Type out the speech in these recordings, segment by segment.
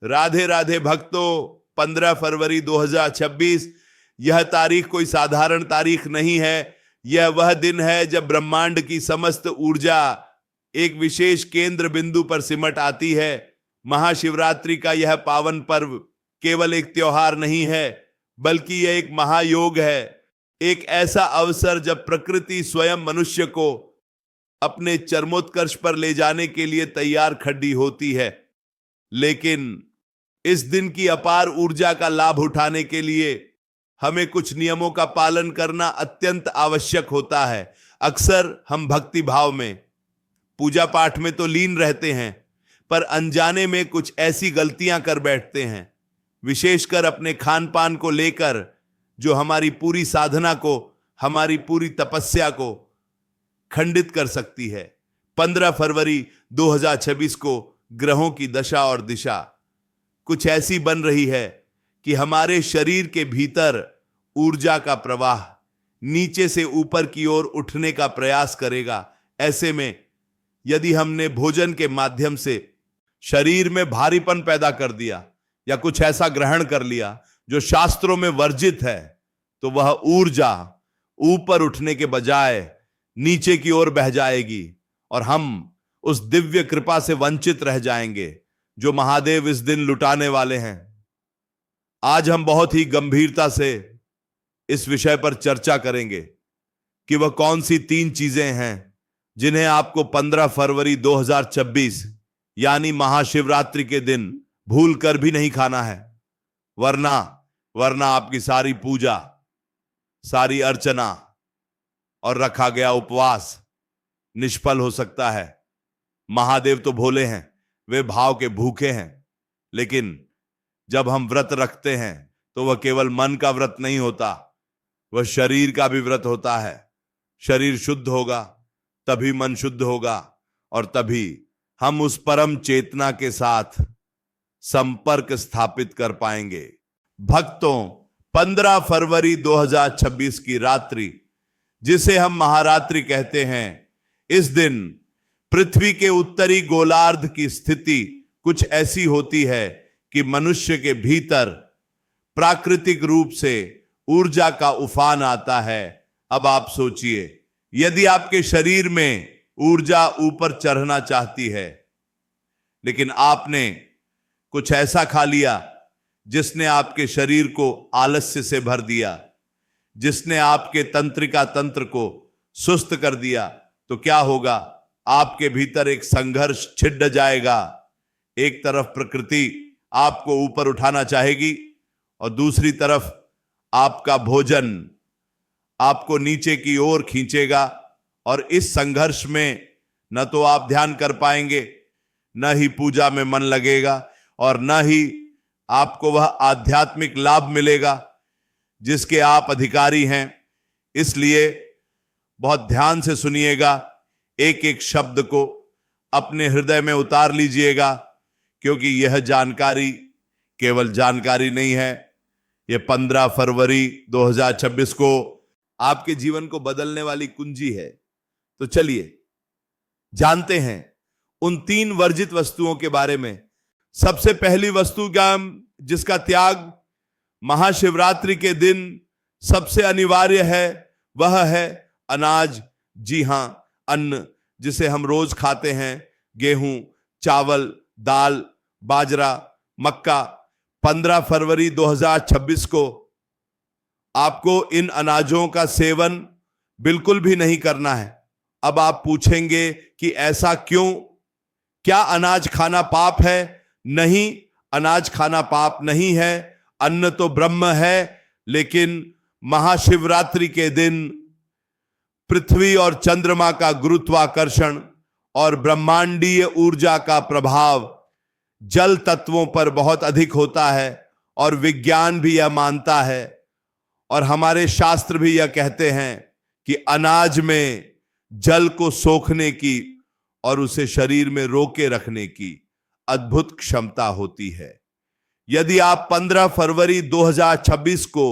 राधे राधे भक्तों। 15 फरवरी 2026 यह तारीख कोई साधारण तारीख नहीं है। यह वह दिन है जब ब्रह्मांड की समस्त ऊर्जा एक विशेष केंद्र बिंदु पर सिमट आती है। महाशिवरात्रि का यह पावन पर्व केवल एक त्योहार नहीं है, बल्कि यह एक महायोग है। एक ऐसा अवसर जब प्रकृति स्वयं मनुष्य को अपने चरमोत्कर्ष पर ले जाने के लिए तैयार खड़ी होती है। लेकिन इस दिन की अपार ऊर्जा का लाभ उठाने के लिए हमें कुछ नियमों का पालन करना अत्यंत आवश्यक होता है। अक्सर हम भक्ति भाव में, पूजा पाठ में तो लीन रहते हैं, पर अनजाने में कुछ ऐसी गलतियां कर बैठते हैं, विशेषकर अपने खान पान को लेकर, जो हमारी पूरी साधना को, हमारी पूरी तपस्या को खंडित कर सकती है। 15 फरवरी 2026 को ग्रहों की दशा और दिशा कुछ ऐसी बन रही है कि हमारे शरीर के भीतर ऊर्जा का प्रवाह नीचे से ऊपर की ओर उठने का प्रयास करेगा। ऐसे में यदि हमने भोजन के माध्यम से शरीर में भारीपन पैदा कर दिया या कुछ ऐसा ग्रहण कर लिया जो शास्त्रों में वर्जित है, तो वह ऊर्जा ऊपर उठने के बजाय नीचे की ओर बह जाएगी और हम उस दिव्य कृपा से वंचित रह जाएंगे जो महादेव इस दिन लुटाने वाले हैं। आज हम बहुत ही गंभीरता से इस विषय पर चर्चा करेंगे कि वह कौन सी 3 चीजें हैं जिन्हें आपको 15 फरवरी 2026 यानी महाशिवरात्रि के दिन भूल कर भी नहीं खाना है, वरना आपकी सारी पूजा, सारी अर्चना और रखा गया उपवास निष्फल हो सकता है। महादेव तो भोले हैं, वे भाव के भूखे हैं, लेकिन जब हम व्रत रखते हैं तो वह केवल मन का व्रत नहीं होता, वह शरीर का भी व्रत होता है। शरीर शुद्ध होगा तभी मन शुद्ध होगा और तभी हम उस परम चेतना के साथ संपर्क स्थापित कर पाएंगे। भक्तों, 15 फरवरी 2026 की रात्रि, जिसे हम महारात्रि कहते हैं, इस दिन पृथ्वी के उत्तरी गोलार्ध की स्थिति कुछ ऐसी होती है कि मनुष्य के भीतर प्राकृतिक रूप से ऊर्जा का उफान आता है। अब आप सोचिए, यदि आपके शरीर में ऊर्जा ऊपर चढ़ना चाहती है, लेकिन आपने कुछ ऐसा खा लिया जिसने आपके शरीर को आलस्य से भर दिया, जिसने आपके तंत्रिका तंत्र को सुस्त कर दिया, तो क्या होगा? आपके भीतर एक संघर्ष छिड़ जाएगा। एक तरफ प्रकृति आपको ऊपर उठाना चाहेगी और दूसरी तरफ आपका भोजन आपको नीचे की ओर खींचेगा, और इस संघर्ष में न तो आप ध्यान कर पाएंगे, न ही पूजा में मन लगेगा, और न ही आपको वह आध्यात्मिक लाभ मिलेगा जिसके आप अधिकारी हैं। इसलिए बहुत ध्यान से सुनिएगा, एक एक शब्द को अपने हृदय में उतार लीजिएगा, क्योंकि यह जानकारी केवल जानकारी नहीं है, यह 15 फरवरी 2026 को आपके जीवन को बदलने वाली कुंजी है। तो चलिए जानते हैं उन 3 वर्जित वस्तुओं के बारे में। सबसे पहली वस्तु जिसका त्याग महाशिवरात्रि के दिन सबसे अनिवार्य है, वह है अनाज। जी हां, अन्न जिसे हम रोज खाते हैं, गेहूं, चावल, दाल, बाजरा, मक्का। 15 फरवरी 2026 को आपको इन अनाजों का सेवन बिल्कुल भी नहीं करना है। अब आप पूछेंगे कि ऐसा क्यों? क्या अनाज खाना पाप है? नहीं, अनाज खाना पाप नहीं है। अन्न तो ब्रह्म है, लेकिन महाशिवरात्रि के दिन पृथ्वी और चंद्रमा का गुरुत्वाकर्षण और ब्रह्मांडीय ऊर्जा का प्रभाव जल तत्वों पर बहुत अधिक होता है, और विज्ञान भी यह मानता है, और हमारे शास्त्र भी यह कहते हैं कि अनाज में जल को सोखने की और उसे शरीर में रोके रखने की अद्भुत क्षमता होती है। यदि आप 15 फरवरी 2026 को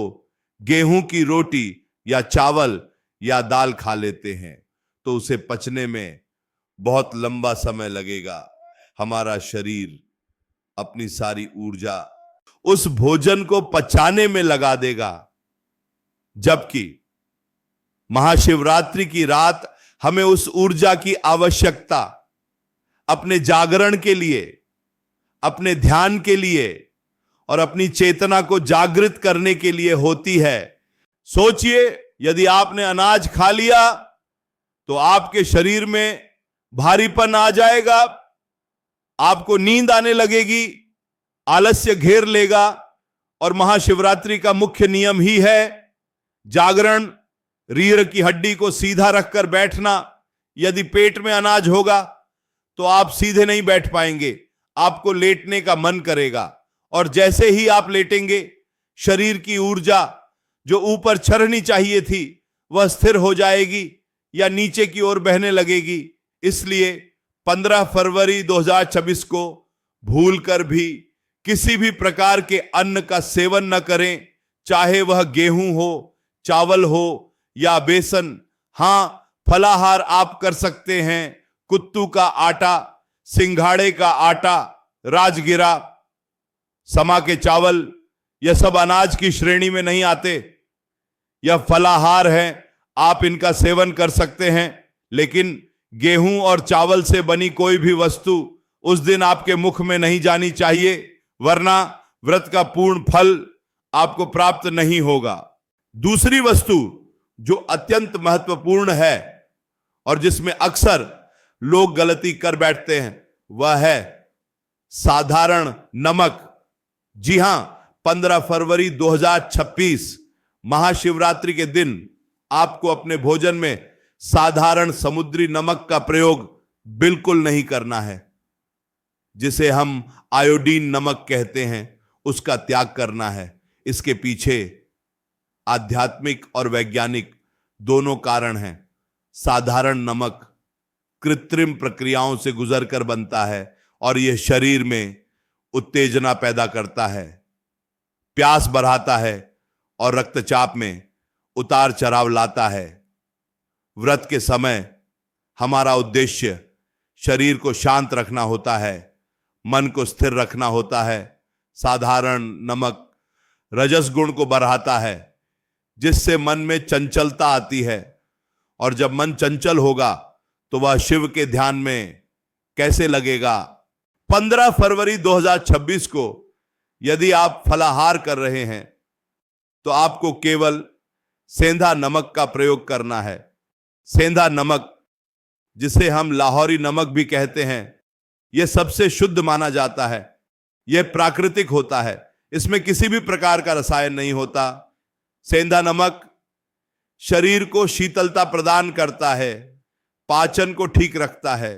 गेहूं की रोटी या चावल या दाल खा लेते हैं, तो उसे पचने में बहुत लंबा समय लगेगा। हमारा शरीर अपनी सारी ऊर्जा उस भोजन को पचाने में लगा देगा, जबकि महाशिवरात्रि की रात हमें उस ऊर्जा की आवश्यकता अपने जागरण के लिए, अपने ध्यान के लिए और अपनी चेतना को जागृत करने के लिए होती है। सोचिए, यदि आपने अनाज खा लिया तो आपके शरीर में भारीपन आ जाएगा, आपको नींद आने लगेगी, आलस्य घेर लेगा। और महाशिवरात्रि का मुख्य नियम ही है जागरण, रीढ़ की हड्डी को सीधा रखकर बैठना। यदि पेट में अनाज होगा तो आप सीधे नहीं बैठ पाएंगे, आपको लेटने का मन करेगा, और जैसे ही आप लेटेंगे शरीर की ऊर्जा जो ऊपर चढ़नी चाहिए थी वह स्थिर हो जाएगी या नीचे की ओर बहने लगेगी। इसलिए 15 फरवरी 2026 को भूलकर भी किसी भी प्रकार के अन्न का सेवन न करें, चाहे वह गेहूं हो, चावल हो या बेसन। हां, फलाहार आप कर सकते हैं। कुत्तू का आटा, सिंघाड़े का आटा, राजगिरा, समा के चावल, यह सब अनाज की श्रेणी में नहीं आते। यह फलाहार है, आप इनका सेवन कर सकते हैं, लेकिन गेहूं और चावल से बनी कोई भी वस्तु उस दिन आपके मुख में नहीं जानी चाहिए, वरना व्रत का पूर्ण फल आपको प्राप्त नहीं होगा। दूसरी वस्तु जो अत्यंत महत्वपूर्ण है और जिसमें अक्सर लोग गलती कर बैठते हैं वह है साधारण नमक। जी हां, 15 फरवरी 2026 महाशिवरात्रि के दिन आपको अपने भोजन में साधारण समुद्री नमक का प्रयोग बिल्कुल नहीं करना है। जिसे हम आयोडीन नमक कहते हैं, उसका त्याग करना है। इसके पीछे आध्यात्मिक और वैज्ञानिक दोनों कारण हैं। साधारण नमक कृत्रिम प्रक्रियाओं से गुजरकर बनता है और यह शरीर में उत्तेजना पैदा करता है, प्यास बढ़ाता है और रक्तचाप में उतार चढ़ाव लाता है। व्रत के समय हमारा उद्देश्य शरीर को शांत रखना होता है, मन को स्थिर रखना होता है। साधारण नमक रजस गुण को बढ़ाता है, जिससे मन में चंचलता आती है, और जब मन चंचल होगा तो वह शिव के ध्यान में कैसे लगेगा। 15 फरवरी 2026 को यदि आप फलाहार कर रहे हैं तो आपको केवल सेंधा नमक का प्रयोग करना है। सेंधा नमक, जिसे हम लाहौरी नमक भी कहते हैं, यह सबसे शुद्ध माना जाता है। यह प्राकृतिक होता है, इसमें किसी भी प्रकार का रसायन नहीं होता। सेंधा नमक शरीर को शीतलता प्रदान करता है, पाचन को ठीक रखता है,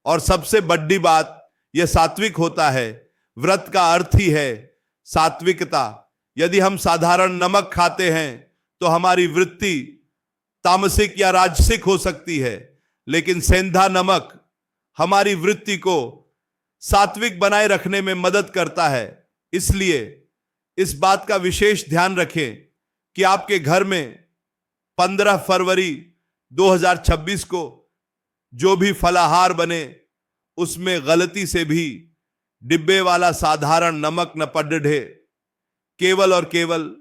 और सबसे बड़ी बात, यह सात्विक होता है। व्रत का अर्थ ही है सात्विकता। यदि हम साधारण नमक खाते हैं तो हमारी वृत्ति तामसिक या राजसिक हो सकती है, लेकिन सेंधा नमक हमारी वृत्ति को सात्विक बनाए रखने में मदद करता है। इसलिए इस बात का विशेष ध्यान रखें कि आपके घर में 15 फरवरी 2026 को जो भी फलाहार बने उसमें गलती से भी डिब्बे वाला साधारण नमक न पड़े, केवल और केवल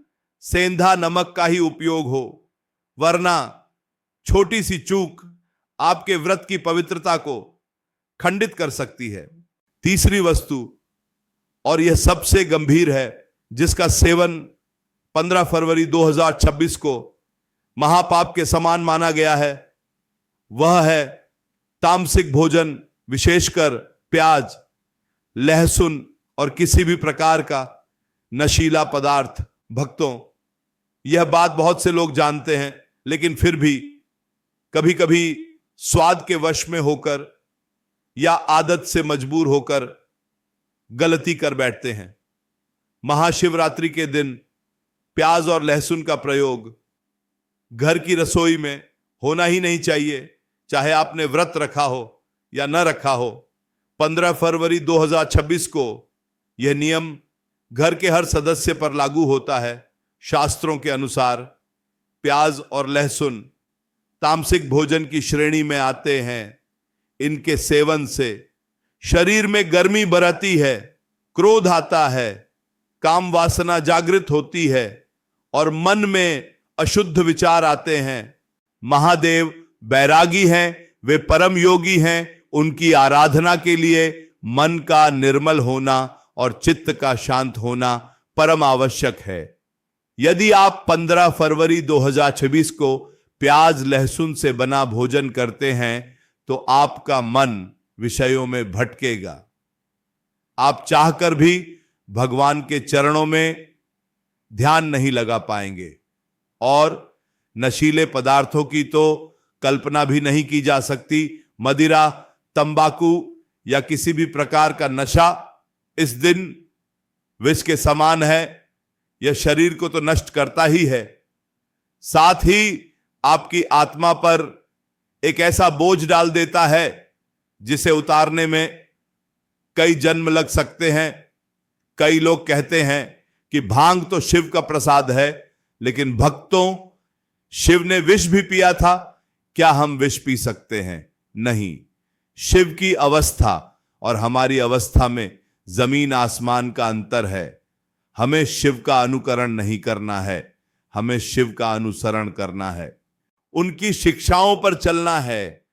सेंधा नमक का ही उपयोग हो, वरना छोटी सी चूक आपके व्रत की पवित्रता को खंडित कर सकती है। तीसरी वस्तु, और यह सबसे गंभीर है, जिसका सेवन 15 फरवरी 2026 को महापाप के समान माना गया है, वह है तामसिक भोजन, विशेषकर प्याज, लहसुन और किसी भी प्रकार का नशीला पदार्थ। भक्तों, यह बात बहुत से लोग जानते हैं, लेकिन फिर भी कभी कभी स्वाद के वश में होकर या आदत से मजबूर होकर गलती कर बैठते हैं। महाशिवरात्रि के दिन प्याज और लहसुन का प्रयोग घर की रसोई में होना ही नहीं चाहिए, चाहे आपने व्रत रखा हो या न रखा हो। 15 फरवरी 2026 को यह नियम घर के हर सदस्य पर लागू होता है। शास्त्रों के अनुसार प्याज और लहसुन तामसिक भोजन की श्रेणी में आते हैं। इनके सेवन से शरीर में गर्मी बढ़ती है, क्रोध आता है, काम वासना जागृत होती है और मन में अशुद्ध विचार आते हैं। महादेव बैरागी हैं, वे परम योगी हैं। उनकी आराधना के लिए मन का निर्मल होना और चित्त का शांत होना परम आवश्यक है। यदि आप 15 फरवरी 2026 को प्याज लहसुन से बना भोजन करते हैं तो आपका मन विषयों में भटकेगा। आप चाहकर भी भगवान के चरणों में ध्यान नहीं लगा पाएंगे और नशीले पदार्थों की तो कल्पना भी नहीं की जा सकती। मदिरा, तंबाकू या किसी भी प्रकार का नशा इस दिन विष के समान है। यह शरीर को तो नष्ट करता ही है, साथ ही आपकी आत्मा पर एक ऐसा बोझ डाल देता है जिसे उतारने में कई जन्म लग सकते हैं। कई लोग कहते हैं कि भांग तो शिव का प्रसाद है, लेकिन भक्तों, शिव ने विष भी पिया था, क्या हम विष पी सकते हैं? नहीं। शिव की अवस्था और हमारी अवस्था में जमीन आसमान का अंतर है। हमें शिव का अनुकरण नहीं करना है, हमें शिव का अनुसरण करना है, उनकी शिक्षाओं पर चलना है।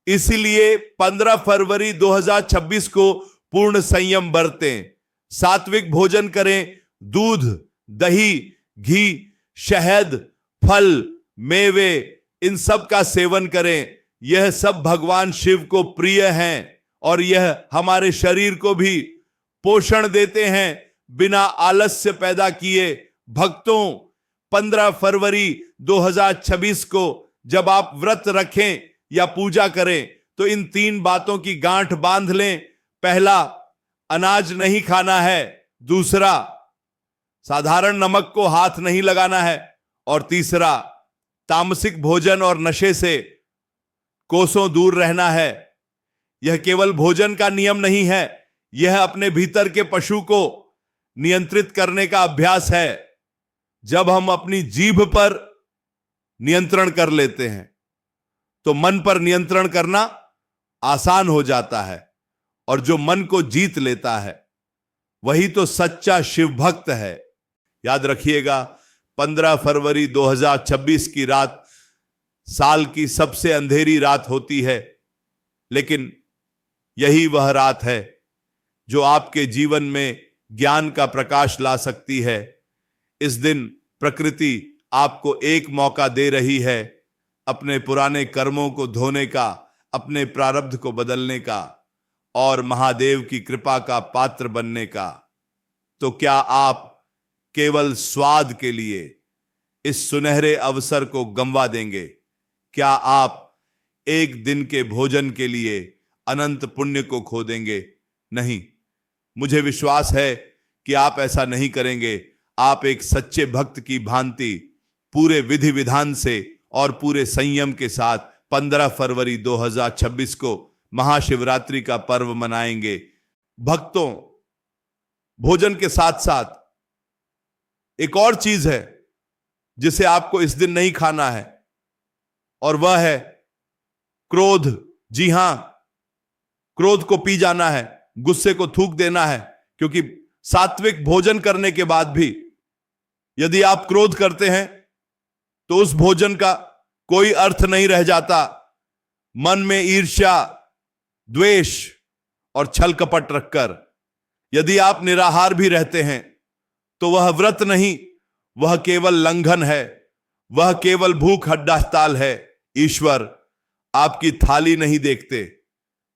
इसलिए 15 फरवरी 2026 को पूर्ण संयम बरतें, सात्विक भोजन करें, दूध, दही, घी, शहद, फल, मेवे, इन सब का सेवन करें। यह सब भगवान शिव को प्रिय हैं और यह हमारे शरीर को भी पोषण देते हैं बिना आलस्य पैदा किए। भक्तों, 15 फरवरी 2026 को जब आप व्रत रखें या पूजा करें तो इन 3 बातों की गांठ बांध लें। पहला, अनाज नहीं खाना है। दूसरा, साधारण नमक को हाथ नहीं लगाना है। और तीसरा, तामसिक भोजन और नशे से कोसों दूर रहना है। यह केवल भोजन का नियम नहीं है, यह अपने भीतर के पशु को नियंत्रित करने का अभ्यास है। जब हम अपनी जीभ पर नियंत्रण कर लेते हैं तो मन पर नियंत्रण करना आसान हो जाता है, और जो मन को जीत लेता है वही तो सच्चा शिव भक्त है। याद रखिएगा, 15 फरवरी 2026 की रात साल की सबसे अंधेरी रात होती है, लेकिन यही वह रात है जो आपके जीवन में ज्ञान का प्रकाश ला सकती है। इस दिन प्रकृति आपको एक मौका दे रही है अपने पुराने कर्मों को धोने का, अपने प्रारब्ध को बदलने का और महादेव की कृपा का पात्र बनने का। तो क्या आप केवल स्वाद के लिए इस सुनहरे अवसर को गंवा देंगे? क्या आप एक दिन के भोजन के लिए अनंत पुण्य को खो देंगे? नहीं, मुझे विश्वास है कि आप ऐसा नहीं करेंगे। आप एक सच्चे भक्त की भांति पूरे विधि विधान से और पूरे संयम के साथ 15 फरवरी 2026 को महाशिवरात्रि का पर्व मनाएंगे। भक्तों, भोजन के साथ साथ एक और चीज है जिसे आपको इस दिन नहीं खाना है, और वह है क्रोध। जी हां, क्रोध को पी जाना है, गुस्से को थूक देना है, क्योंकि सात्विक भोजन करने के बाद भी यदि आप क्रोध करते हैं तो उस भोजन का कोई अर्थ नहीं रह जाता। मन में ईर्ष्या, द्वेष और छल कपट रखकर यदि आप निराहार भी रहते हैं तो वह व्रत नहीं, वह केवल लंघन है, वह केवल भूख हड़ताल है। ईश्वर आपकी थाली नहीं देखते,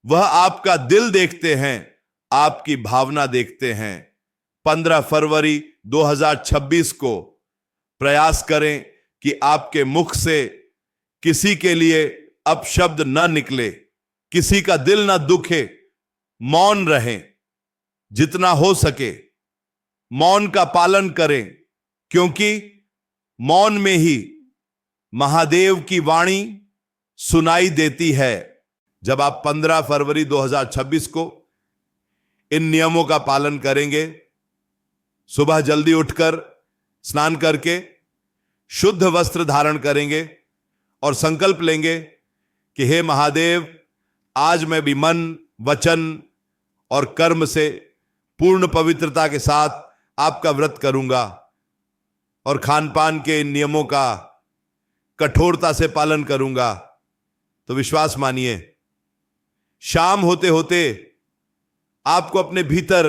वह आपका दिल देखते हैं, आपकी भावना देखते हैं। 15 फरवरी 2026 को प्रयास करें कि आपके मुख से किसी के लिए अपशब्द न निकले, किसी का दिल न दुखे, मौन रहें। जितना हो सके मौन का पालन करें, क्योंकि मौन में ही महादेव की वाणी सुनाई देती है। जब आप 15 फरवरी 2026 को इन नियमों का पालन करेंगे, सुबह जल्दी उठकर स्नान करके शुद्ध वस्त्र धारण करेंगे और संकल्प लेंगे कि हे महादेव, आज मैं भी मन, वचन और कर्म से पूर्ण पवित्रता के साथ आपका व्रत करूंगा और खान पान के नियमों का कठोरता से पालन करूंगा, तो विश्वास मानिए शाम होते होते आपको अपने भीतर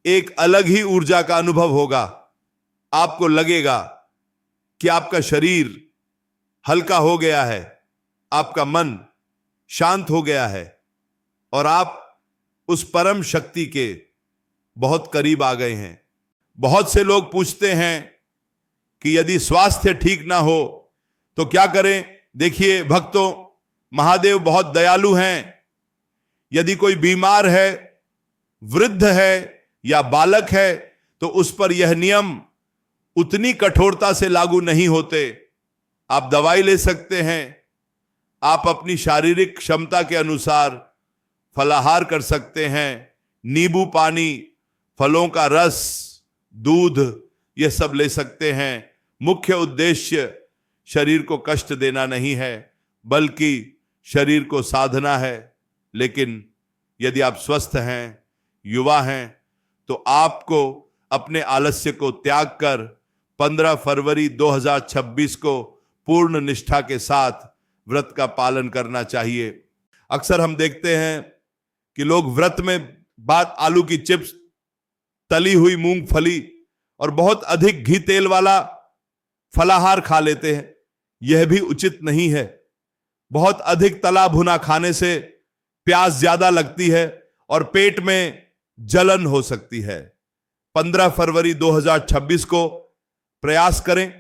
एक अलग ही ऊर्जा का अनुभव होगा। आपको लगेगा कि आपका शरीर हल्का हो गया है, आपका मन शांत हो गया है और आप उस परम शक्ति के बहुत करीब आ गए हैं। बहुत से लोग पूछते हैं कि यदि स्वास्थ्य ठीक ना हो तो क्या करें। देखिए भक्तों, महादेव बहुत दयालु हैं। यदि कोई बीमार है, वृद्ध है या बालक है, तो उस पर यह नियम उतनी कठोरता से लागू नहीं होते। आप दवाई ले सकते हैं, आप अपनी शारीरिक क्षमता के अनुसार फलाहार कर सकते हैं, नींबू पानी, फलों का रस, दूध, यह सब ले सकते हैं। मुख्य उद्देश्य शरीर को कष्ट देना नहीं है, बल्कि शरीर को साधना है। लेकिन यदि आप स्वस्थ हैं, युवा हैं, तो आपको अपने आलस्य को त्याग कर 15 फरवरी 2026 को पूर्ण निष्ठा के साथ व्रत का पालन करना चाहिए। अक्सर हम देखते हैं कि लोग व्रत में बात आलू की चिप्स, तली हुई मूंगफली और बहुत अधिक घी तेल वाला फलाहार खा लेते हैं। यह भी उचित नहीं है। बहुत अधिक तला भुना खाने से प्यास ज्यादा लगती है और पेट में जलन हो सकती है। 15 फरवरी 2026 को प्रयास करें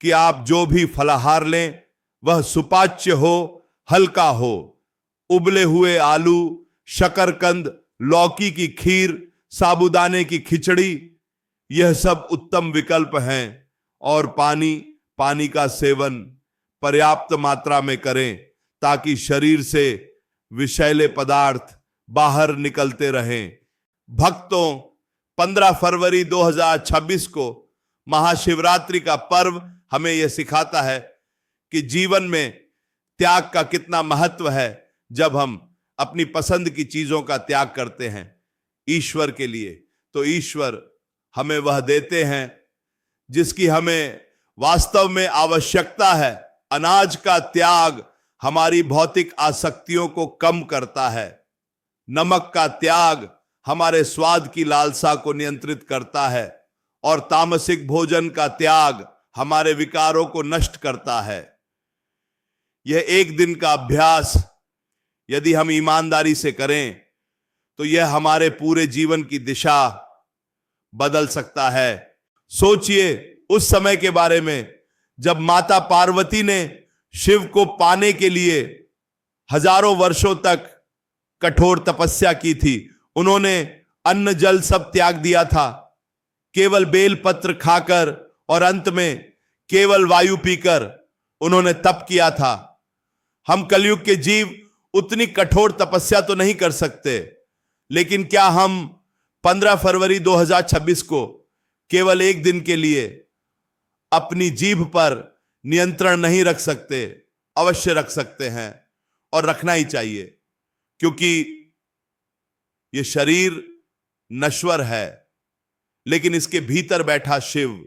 कि आप जो भी फलाहार लें वह सुपाच्य हो, हल्का हो। उबले हुए आलू, शकरकंद, लौकी की खीर, साबूदाने की खिचड़ी, यह सब उत्तम विकल्प हैं। और पानी का सेवन पर्याप्त मात्रा में करें ताकि शरीर से विषैले पदार्थ बाहर निकलते रहें। भक्तों, 15 फरवरी 2026 को महाशिवरात्रि का पर्व हमें यह सिखाता है कि जीवन में त्याग का कितना महत्व है। जब हम अपनी पसंद की चीजों का त्याग करते हैं ईश्वर के लिए, तो ईश्वर हमें वह देते हैं जिसकी हमें वास्तव में आवश्यकता है। अनाज का त्याग हमारी भौतिक आसक्तियों को कम करता है। नमक का त्याग हमारे स्वाद की लालसा को नियंत्रित करता है और तामसिक भोजन का त्याग हमारे विकारों को नष्ट करता है। यह एक दिन का अभ्यास यदि हम ईमानदारी से करें तो यह हमारे पूरे जीवन की दिशा बदल सकता है। सोचिए उस समय के बारे में जब माता पार्वती ने शिव को पाने के लिए हजारों वर्षों तक कठोर तपस्या की थी। उन्होंने अन्न जल सब त्याग दिया था, केवल बेल पत्र खाकर और अंत में केवल वायु पीकर उन्होंने तप किया था। हम कलयुग के जीव उतनी कठोर तपस्या तो नहीं कर सकते, लेकिन क्या हम 15 फरवरी 2026 को केवल एक दिन के लिए अपनी जीभ पर नियंत्रण नहीं रख सकते? अवश्य रख सकते हैं और रखना ही चाहिए, क्योंकि यह शरीर नश्वर है, लेकिन इसके भीतर बैठा शिव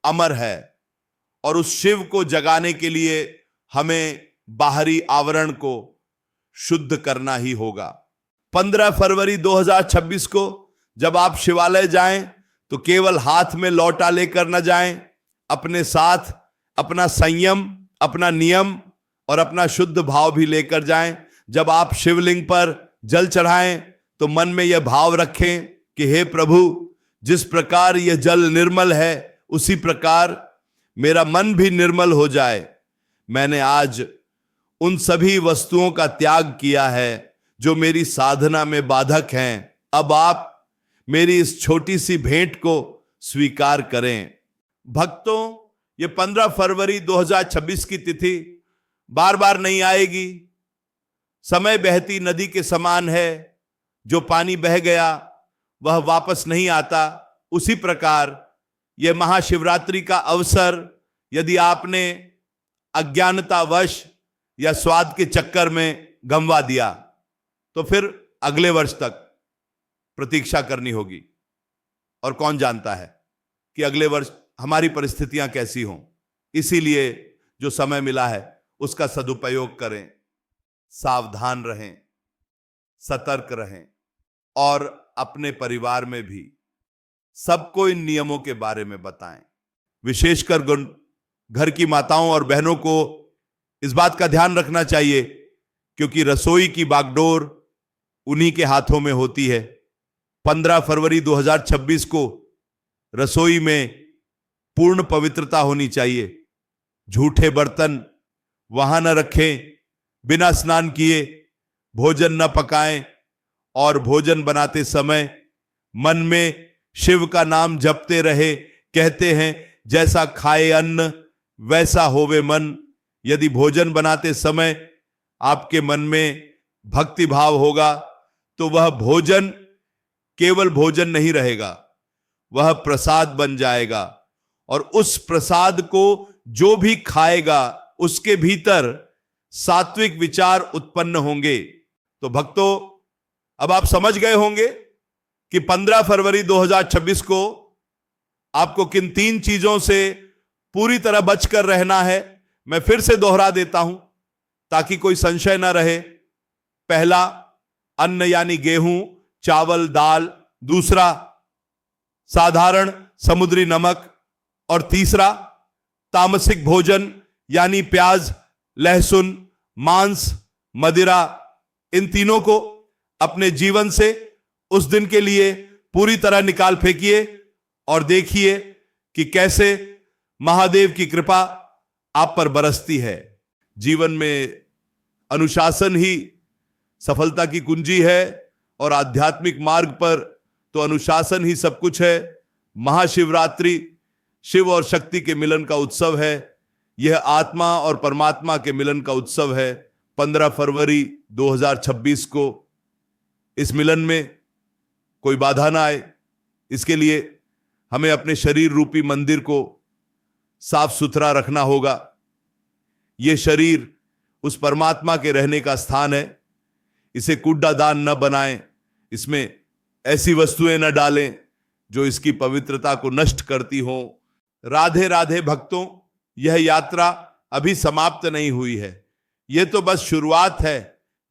अमर है और उस शिव को जगाने के लिए हमें बाहरी आवरण को शुद्ध करना ही होगा। 15 फरवरी 2026 को जब आप शिवालय जाएं तो केवल हाथ में लौटा लेकर न जाएं, अपने साथ अपना संयम, अपना नियम और अपना शुद्ध भाव भी लेकर जाएं। जब आप शिवलिंग पर जल चढ़ाएं तो मन में यह भाव रखें कि हे प्रभु, जिस प्रकार यह जल निर्मल है उसी प्रकार मेरा मन भी निर्मल हो जाए। मैंने आज उन सभी वस्तुओं का त्याग किया है जो मेरी साधना में बाधक हैं। अब आप मेरी इस छोटी सी भेंट को स्वीकार करें। भक्तों, ये 15 फरवरी 2026 की तिथि बार बार नहीं आएगी। समय बहती नदी के समान है, जो पानी बह गया वह वापस नहीं आता। उसी प्रकार यह महाशिवरात्रि का अवसर यदि आपने अज्ञानतावश या स्वाद के चक्कर में गंवा दिया तो फिर अगले वर्ष तक प्रतीक्षा करनी होगी। और कौन जानता है कि अगले वर्ष हमारी परिस्थितियां कैसी हों। इसीलिए जो समय मिला है उसका सदुपयोग करें, सावधान रहें, सतर्क रहें और अपने परिवार में भी सबको इन नियमों के बारे में बताएं। विशेषकर घर की माताओं और बहनों को इस बात का ध्यान रखना चाहिए, क्योंकि रसोई की बागडोर उन्हीं के हाथों में होती है। 15 फरवरी 2026 को रसोई में पूर्ण पवित्रता होनी चाहिए। झूठे बर्तन वहां न रखें, बिना स्नान किए भोजन न पकाएं और भोजन बनाते समय मन में शिव का नाम जपते रहे। कहते हैं जैसा खाए अन्न वैसा होवे मन। यदि भोजन बनाते समय आपके मन में भक्ति भाव होगा तो वह भोजन केवल भोजन नहीं रहेगा, वह प्रसाद बन जाएगा। और उस प्रसाद को जो भी खाएगा उसके भीतर सात्विक विचार उत्पन्न होंगे। तो भक्तों, अब आप समझ गए होंगे कि 15 फरवरी 2026 को आपको किन 3 चीजों से पूरी तरह बचकर रहना है। मैं फिर से दोहरा देता हूं ताकि कोई संशय ना रहे। पहला, अन्न यानी गेहूं, चावल, दाल। दूसरा, साधारण समुद्री नमक। और तीसरा, तामसिक भोजन यानी प्याज, लहसुन, मांस, मदिरा। इन तीनों को अपने जीवन से उस दिन के लिए पूरी तरह निकाल फेंकिए और देखिए कि कैसे महादेव की कृपा आप पर बरसती है। जीवन में अनुशासन ही सफलता की कुंजी है और आध्यात्मिक मार्ग पर तो अनुशासन ही सब कुछ है। महाशिवरात्रि शिव और शक्ति के मिलन का उत्सव है। यह आत्मा और परमात्मा के मिलन का उत्सव है। 15 फरवरी 2026 को इस मिलन में कोई बाधा ना आए, इसके लिए हमें अपने शरीर रूपी मंदिर को साफ सुथरा रखना होगा। यह शरीर उस परमात्मा के रहने का स्थान है। इसे कूड़ादान न बनाएं, इसमें ऐसी वस्तुएं न डालें जो इसकी पवित्रता को नष्ट करती हों। राधे राधे भक्तों, यह यात्रा अभी समाप्त नहीं हुई है। यह तो बस शुरुआत है।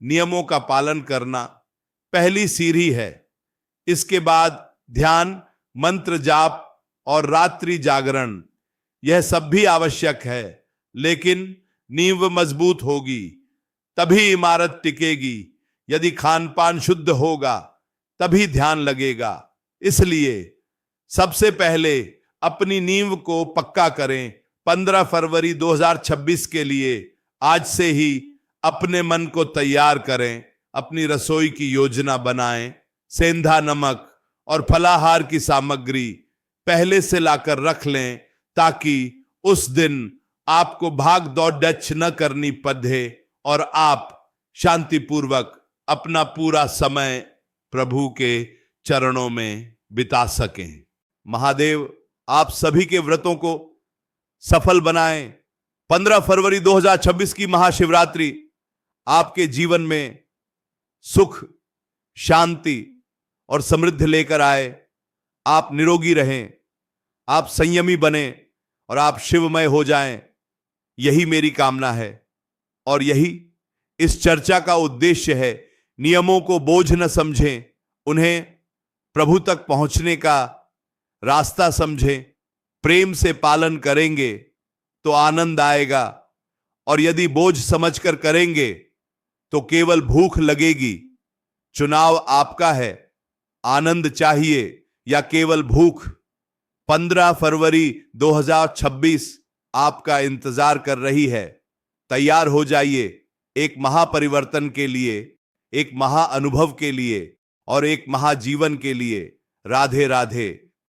नियमों का पालन करना पहली सीढ़ी है। इसके बाद ध्यान, मंत्र जाप और रात्रि जागरण, यह सब भी आवश्यक है। लेकिन नींव मजबूत होगी तभी इमारत टिकेगी। यदि खान पान शुद्ध होगा तभी ध्यान लगेगा। इसलिए सबसे पहले अपनी नींव को पक्का करें। 15 फरवरी 2026 के लिए आज से ही अपने मन को तैयार करें। अपनी रसोई की योजना बनाएं। सेंधा नमक और फलाहार की सामग्री पहले से लाकर रख लें ताकि उस दिन आपको भाग दौड़ डच न करनी पड़े और आप शांतिपूर्वक अपना पूरा समय प्रभु के चरणों में बिता सकें। महादेव आप सभी के व्रतों को सफल बनाएं। 15 फरवरी 2026 की महाशिवरात्रि आपके जीवन में सुख, शांति और समृद्धि लेकर आए। आप निरोगी रहें, आप संयमी बने और आप शिवमय हो जाएं, यही मेरी कामना है। और यही इस चर्चा का उद्देश्य है। नियमों को बोझ न समझें, उन्हें प्रभु तक पहुंचने का रास्ता समझें। प्रेम से पालन करेंगे तो आनंद आएगा, और यदि बोझ समझकर करेंगे तो केवल भूख लगेगी। चुनाव आपका है, आनंद चाहिए या केवल भूख। 15 फरवरी 2026 आपका इंतजार कर रही है। तैयार हो जाइए एक महापरिवर्तन के लिए, एक महा अनुभव के लिए और एक महाजीवन के लिए। राधे राधे।